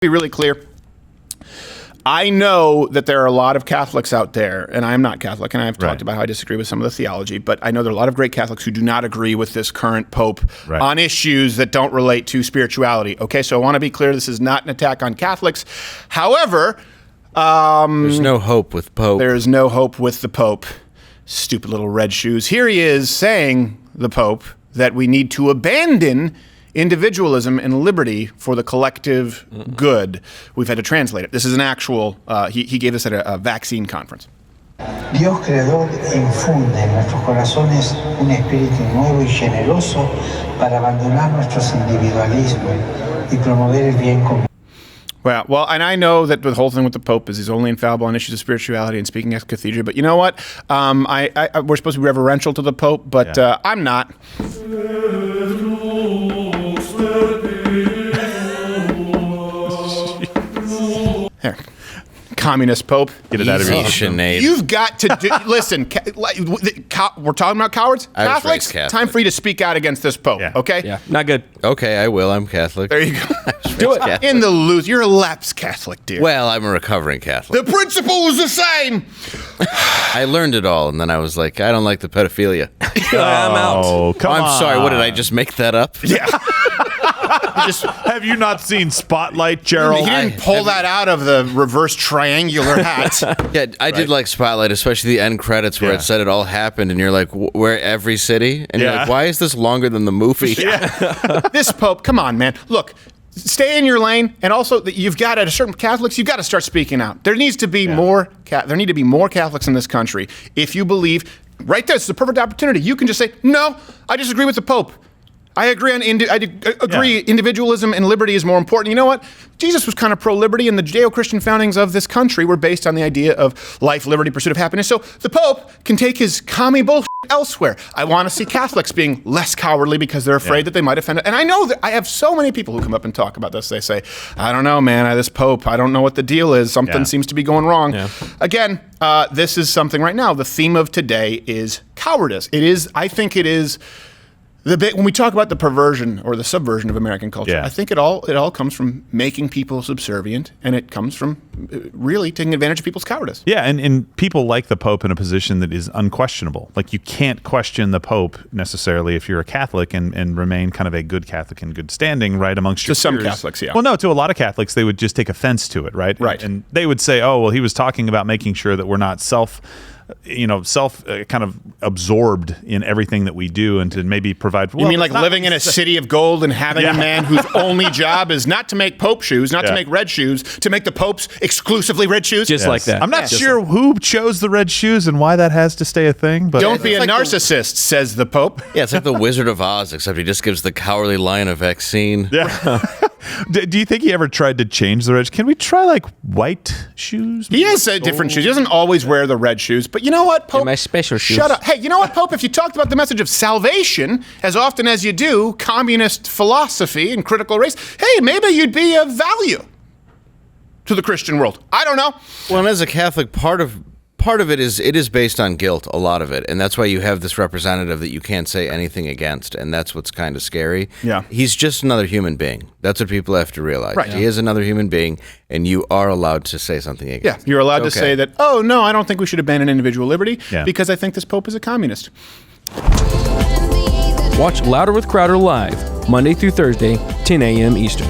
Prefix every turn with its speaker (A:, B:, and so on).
A: Be really clear. I know that there are a lot of Catholics out there, and I am not Catholic, and I've talked about how I disagree with some of the theology, but I know there are a lot of great Catholics who do not agree with this current Pope on issues that don't relate to spirituality. Okay, so I want to be clear, this is not an attack on Catholics. However,
B: there's no hope with Pope.
A: There is no hope with the Pope. Stupid little red shoes. Here he is saying, the Pope, that we need to abandon individualism and liberty for the collective good. We've had to translate it. This is an actual, he gave this at a vaccine conference.
C: Dios creador infunde en nuestros corazones un espíritu nuevo y generoso para abandonar nuestros individualismos y promover el bien común.
A: Well, and I know that the whole thing with the Pope is he's only infallible on issues of spirituality and speaking ex cathedra, but you know what? We're supposed to be reverential to the Pope, but I'm not. There. Communist Pope.
D: Get it out of your
B: Sinead.
A: You've got to do. Listen, we're talking about cowards. Catholics.
B: Catholic.
A: Time for you to speak out against this Pope. Okay.
E: Yeah, not good.
B: Okay, I will. I'm Catholic.
A: There you go.
B: Do it.
A: In the lose. You're a lapsed Catholic, dear.
B: Well, I'm a recovering Catholic.
A: The principle is the same.
B: I learned it all, and then I was like, I don't like the pedophilia.
E: I'm out.
D: Oh, come on.
B: I'm sorry. What did I just make that up?
A: Yeah.
D: Have you not seen Spotlight, Gerald?
A: He didn't pull that out of the reverse triangular hat.
B: Yeah, I did like Spotlight, especially the end credits where it said it all happened, and you're like, where every city? And you're like, why is this longer than the movie?
A: This Pope, come on, man. Look, stay in your lane, and also you've got at a certain Catholics, you've got to start speaking out. There needs to be more. There need to be more Catholics in this country. If you believe, right there, it's the perfect opportunity. You can just say, no, I disagree with the Pope. I agree on individualism and liberty is more important. You know what? Jesus was kind of pro-liberty, and the Judeo-Christian foundings of this country were based on the idea of life, liberty, pursuit of happiness. So the Pope can take his commie bullshit elsewhere. I want to see Catholics being less cowardly because they're afraid that they might offend. And I know that I have so many people who come up and talk about this. They say, I don't know, man, this Pope, I don't know what the deal is. Something seems to be going wrong. Yeah. Again, this is something right now. The theme of today is cowardice. I think it is when we talk about the perversion or the subversion of American culture, I think it all comes from making people subservient, and it comes from really taking advantage of people's cowardice.
D: Yeah, and people like the Pope in a position that is unquestionable. Like, you can't question the Pope necessarily if you're a Catholic and remain kind of a good Catholic in good standing, right, amongst your peers.
A: To some Catholics, yeah.
D: Well, no, to a lot of Catholics, they would just take offense to it, right?
A: Right.
D: And they would say, oh, well, he was talking about making sure that we're not self kind of absorbed in everything that we do, and to maybe provide.
A: You mean like living in a city of gold and having a man whose only job is not to make Pope shoes, not to make red shoes, to make the Popes exclusively red shoes?
E: Just like that.
D: I'm not sure who chose the red shoes and why that has to stay a thing. But
A: don't be a narcissist, says the Pope.
B: Yeah, it's like the Wizard of Oz, except he just gives the cowardly lion a vaccine.
D: Yeah. Do you think he ever tried to change the red? Can we try like white shoes?
A: He has different shoes. He doesn't always wear the red shoes. But you know what, Pope?
E: My special shoes.
A: Shut up. Hey, you know what, Pope? If you talked about the message of salvation as often as you do communist philosophy and critical race, hey, maybe you'd be of value to the Christian world. I don't know.
B: Well, and as a Catholic, part of it is based on guilt, a lot of it, and that's why you have this representative that you can't say anything against, and that's what's kind of scary.
A: Yeah,
B: he's just another human being. That's what people have to realize.
A: Right.
B: He is another human being, and you are allowed to say something against.
A: Yeah, you're allowed to say that. Oh no, I don't think we should abandon individual liberty because I think this Pope is a communist.
E: Watch Louder with Crowder live Monday through Thursday, 10 a.m. Eastern.